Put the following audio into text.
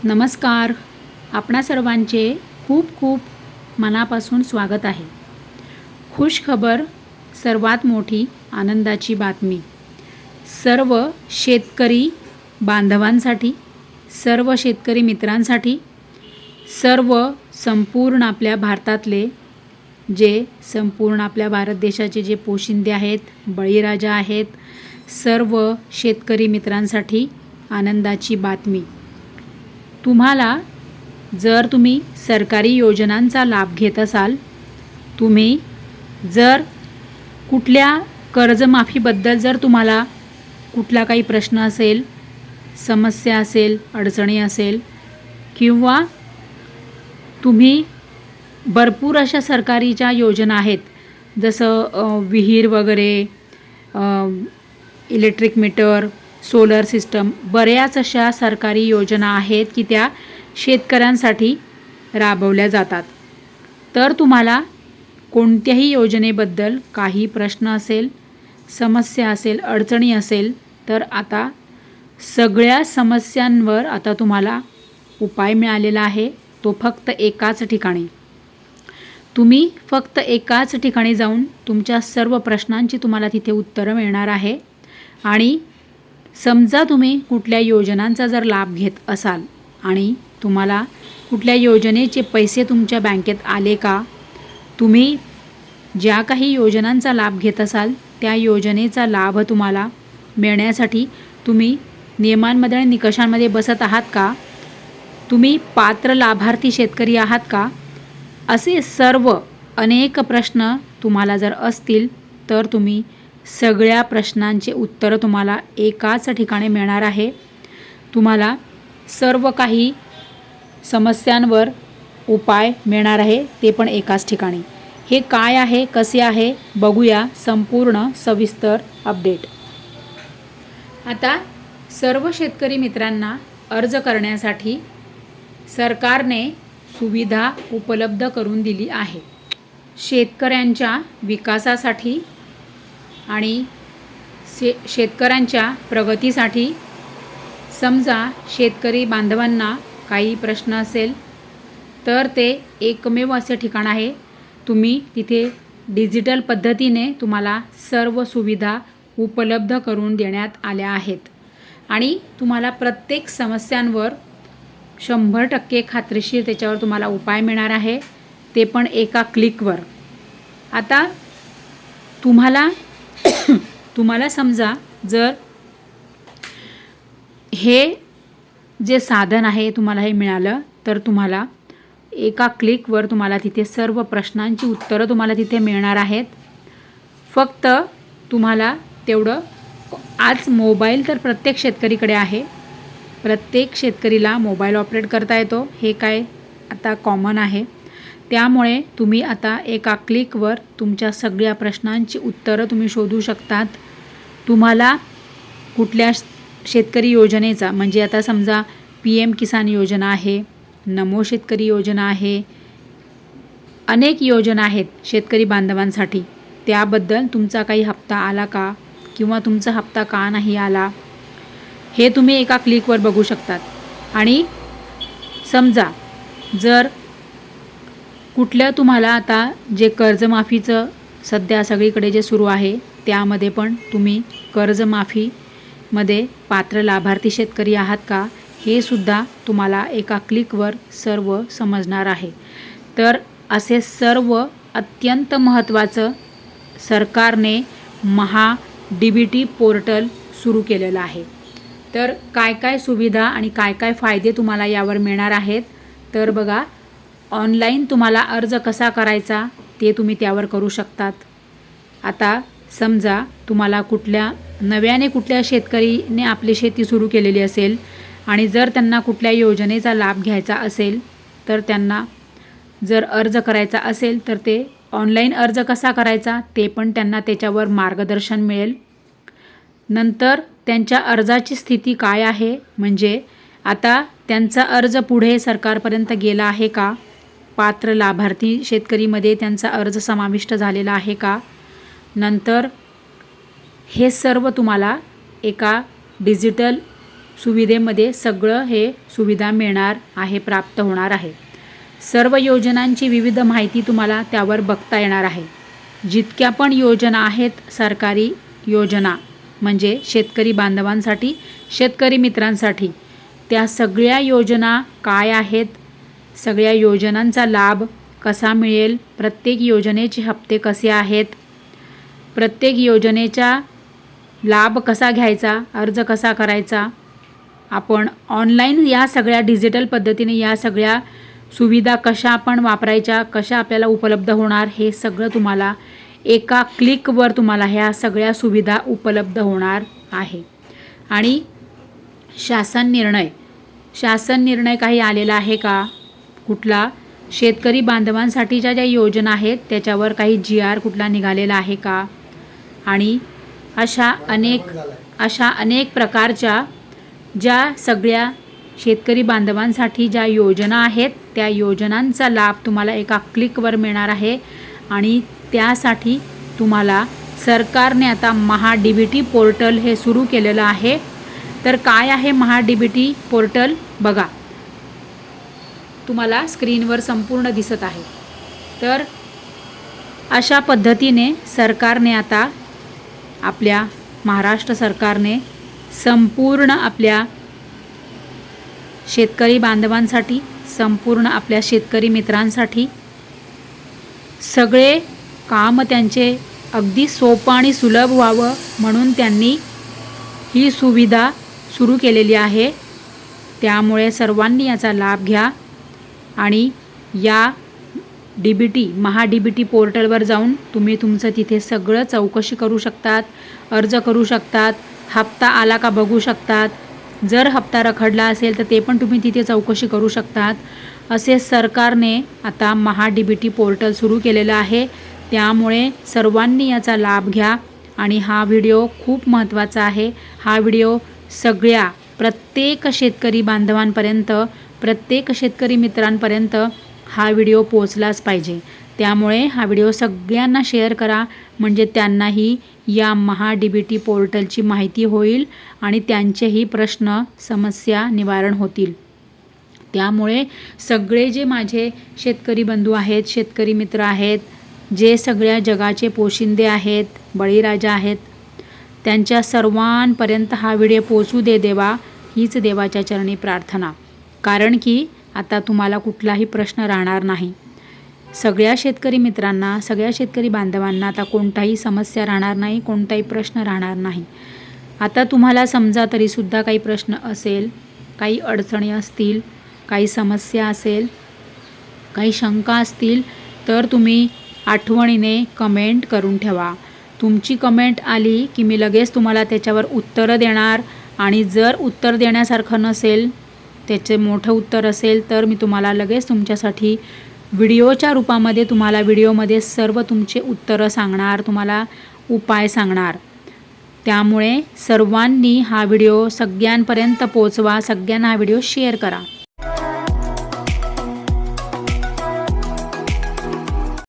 नमस्कार. आपणा सर्वांचे खूप खूप मनापासून स्वागत आहे. खुश खबर, सर्वात मोठी आनंदाची बातमी सर्व शेतकरी बांधवांसाठी, सर्व शेतकरी मित्रांसाठी, सर्व संपूर्ण आपल्या भारतातले संपूर्ण आपल्या भारत देशाचे जे पोशिंदे आहेत, बळीराजा आहेत, सर्व शेतकरी मित्रांसाठी आनंदाची बातमी. तुम्हाला जर तुम्ही सरकारी योजनांचा लाभ घेत असाल, तुम्ही जर कुठल्या कर्जमाफीबद्दल जर तुम्हाला कुठला काही प्रश्न असेल, समस्या असेल, अडचणी असेल, किंवा तुम्ही भरपूर अशा सरकारीच्या योजना आहेत, जसं विहीर वगैरे, इलेक्ट्रिक मीटर, सोलर सिस्टम, बऱ्याच अशा सरकारी योजना आहेत की त्या शेतकऱ्यांसाठी राबवल्या जातात. तर तुम्हाला कोणत्याही योजनेबद्दल काही प्रश्न असेल, समस्या असेल, अडचणी असेल, तर आता सगळ्या समस्यांवर आता तुम्हाला उपाय मिळालेला आहे. तो फक्त एकाच ठिकाणी. तुम्ही फक्त एकाच ठिकाणी जाऊन तुमच्या सर्व प्रश्नांची तुम्हाला तिथे उत्तरं मिळणार आहे. आणि समजा तुम्ही कुठल्या योजनांचा जर लाभ घेत असाल आणि तुम्हाला कुठल्या योजनेचे पैसे तुमच्या बँकेत आले का, तुम्ही ज्या काही योजनांचा लाभ घेत असाल त्या योजनेचा लाभ तुम्हाला मिळण्यासाठी तुम्ही नियमांमध्ये आणि निकषांमध्ये बसत आहात का, तुम्ही पात्र लाभार्थी शेतकरी आहात का, असे सर्व अनेक प्रश्न तुम्हाला जर असतील तर तुम्ही सगळ्या प्रश्नांचे उत्तर तुम्हाला एकाच ठिकाणी मिळणार आहे. तुम्हाला सर्व काही समस्यांवर उपाय मिळणार आहे, ते पण एकाच ठिकाणी. हे काय आहे, कसे आहे, बघूया संपूर्ण सविस्तर अपडेट. आता सर्व शेतकरी मित्रांना अर्ज करण्यासाठी सरकारने सुविधा उपलब्ध करून दिली आहे. शेतकऱ्यांच्या विकासासाठी आणि शेतकऱ्यांच्या प्रगतीसाठी. समजा शेतकरी बांधवांना काही प्रश्न असेल तर ते एकमेव असे ठिकाण आहे, तुम्ही तिथे डिजिटल पद्धतीने तुम्हाला सर्व सुविधा उपलब्ध करून देण्यात आल्या आहेत. आणि तुम्हाला प्रत्येक समस्यांवर 100% खात्रीशीर त्याच्यावर तुम्हाला उपाय मिळणार आहे, ते पण एका क्लिकवर. आता तुम्हाला समजा जर हे जे साधन आहे तुम्हाला हे मिळालं तर तुम्हाला एका क्लिकवर तुम्हाला तिथे सर्व प्रश्नांची उत्तरं तुम्हाला तिथे मिळणार आहेत. फक्त तुम्हाला तेवढं, आज मोबाईल तर प्रत्येक शेतकरीकडे आहे, प्रत्येक शेतकरीला मोबाईल ऑपरेट करता येतो, हे काय आता कॉमन आहे. त्यामुळे तुम्ही आता एका क्लिकवर तुमच्या सगळ्या प्रश्नांची उत्तरं तुम्ही शोधू शकतात. तुम्हाला कुठल्या शेतकरी योजनेचा, म्हणजे आता समजा PM किसान योजना आहे, नमो शेतकरी योजना आहे, अनेक योजना आहेत शेतकरी बांधवांसाठी, त्याबद्दल तुमचा काही हप्ता आला का किंवा तुमचा हप्ता का नाही आला, हे तुम्ही एका क्लिकवर बघू शकतात. आणि समजा जर कुठल्या तुम्हाला आता जे कर्जमाफीचं सध्या सगळीकडे जे सुरू आहे त्यामध्ये पण तुम्ही कर्जमाफीमध्ये पात्र लाभार्थी शेतकरी आहात का, हे सुद्धा तुम्हाला एका क्लिकवर सर्व समजणार आहे. तर असे सर्व अत्यंत महत्त्वाचं सरकारने महा DBT पोर्टल सुरू केलेलं आहे. तर काय काय सुविधा आणि काय काय फायदे तुम्हाला यावर मिळणार आहेत, तर बघा. ऑनलाईन तुम्हाला अर्ज कसा करायचा ते तुम्ही त्यावर करू शकतात. आता समजा तुम्हाला कुठल्या शेतकरीने आपली शेती सुरू केलेली असेल आणि जर त्यांना कुठल्या योजनेचा लाभ घ्यायचा असेल तर त्यांना जर अर्ज करायचा असेल तर ते ऑनलाईन अर्ज कसा करायचा ते पण त्यांना त्याच्यावर मार्गदर्शन मिळेल. नंतर त्यांच्या अर्जाची स्थिती काय आहे, म्हणजे आता त्यांचा अर्ज पुढे सरकारपर्यंत गेला आहे का, पात्र लाभार्थी शेतकरीमध्ये त्यांचा अर्ज समाविष्ट झालेला आहे का, नंतर हे सर्व तुम्हाला एका डिजिटल सुविधेमध्ये सगळं हे सुविधा मिळणार आहे, प्राप्त होणार आहे. सर्व योजनांची विविध माहिती तुम्हाला त्यावर बघता येणार आहे. जितक्या पण योजना आहेत, सरकारी योजना म्हणजे शेतकरी बांधवांसाठी, शेतकरी मित्रांसाठी, त्या सगळ्या योजना काय आहेत, सगळ्या योजनांचा लाभ कसा मिळेल, प्रत्येक योजनेचे हप्ते कसे आहेत, प्रत्येक योजनेचा लाभ कसा घ्यायचा, अर्ज कसा करायचा, आपण ऑनलाईन या सगळ्या डिजिटल पद्धतीने या सगळ्या सुविधा कशा आपण वापरायच्या, कशा आपल्याला उपलब्ध होणार, हे सगळं तुम्हाला एका क्लिकवर तुम्हाला ह्या सगळ्या सुविधा उपलब्ध होणार आहे. आणि शासन निर्णय काही आलेला आहे का, कुठला शेतकरी बांधवांसाठीच्या ज्या योजना आहेत त्याच्यावर काही GR कुठला निघालेला आहे का, आणि अशा अनेक प्रकारच्या ज्या सगळ्या शेतकरी बांधवांसाठी ज्या योजना आहेत त्या योजनांचा लाभ तुम्हाला एका क्लिकवर मिळणार आहे. आणि त्यासाठी तुम्हाला सरकारने आता महा-DBT पोर्टल हे सुरू केलेलं आहे. तर काय आहे महा-DBT पोर्टल बघा, तुम्हाला स्क्रीनवर संपूर्ण दिसत आहे. तर अशा पद्धतीने सरकारने आता आपल्या महाराष्ट्र सरकारने संपूर्ण आपल्या शेतकरी बांधवांसाठी, संपूर्ण आपल्या शेतकरी मित्रांसाठी सगळे काम त्यांचे अगदी सोपं आणि सुलभ व्हावं म्हणून त्यांनी ही सुविधा सुरू केलेली आहे. त्यामुळे सर्वांनी याचा लाभ घ्या आणि या महा-DBT पोर्टलवर जाऊन तुम्ही तुमचं तिथे सगळं चौकशी करू शकतात, अर्ज करू शकतात, हप्ता आला का बघू शकतात, जर हप्ता रखडला असेल तर ते पण तुम्ही तिथे चौकशी करू शकतात. असे सरकारने आता महा-DBT पोर्टल सुरू केलेलं आहे. त्यामुळे सर्वांनी याचा लाभ घ्या. आणि हा व्हिडिओ खूप महत्त्वाचा आहे. हा व्हिडिओ सगळ्या प्रत्येक शेतकरी बांधवांपर्यंत, प्रत्येक शेतकरी मित्रांपर्यंत हा व्हिडिओ पोहोचलाच पाहिजे. त्यामुळे हा व्हिडिओ सगळ्यांना शेअर करा, म्हणजे त्यांनाही या महा-DBT पोर्टलची माहिती होईल आणि त्यांचेही प्रश्न, समस्या निवारण होतील. त्यामुळे सगळे जे माझे शेतकरी बंधू आहेत, शेतकरी मित्र आहेत, जे सगळ्या जगाचे पोशिंदे आहेत, बळीराजा आहेत, त्यांच्या सर्वांपर्यंत हा व्हिडिओ पोचू दे देवा, हीच देवाच्या चरणी प्रार्थना. कारण की आता तुम्हाला कुठलाही प्रश्न राहणार नाही. सगळ्या शेतकरी मित्रांना, सगळ्या शेतकरी बांधवांना आता कोणताही समस्या राहणार नाही, कोणताही प्रश्न राहणार नाही. आता तुम्हाला समजा तरीसुद्धा काही प्रश्न असेल, काही अडचणी असतील, काही समस्या असेल, काही शंका असतील, तर तुम्ही आठवणीने कमेंट करून ठेवा. तुमची कमेंट आली की मी लगेच तुम्हाला त्याच्यावर उत्तरं देणार. आणि जर उत्तर देण्यासारखं नसेल, त्याचे मोठं उत्तर असेल, तर मी तुम्हाला लगेच तुमच्यासाठी व्हिडिओच्या रूपामध्ये तुम्हाला व्हिडिओमध्ये सर्व तुमचे उत्तरं सांगणार, तुम्हाला उपाय सांगणार. त्यामुळे सर्वांनी हा व्हिडिओ सगळ्यांपर्यंत पोहोचवा, सगळ्यांना हा व्हिडिओ शेअर करा.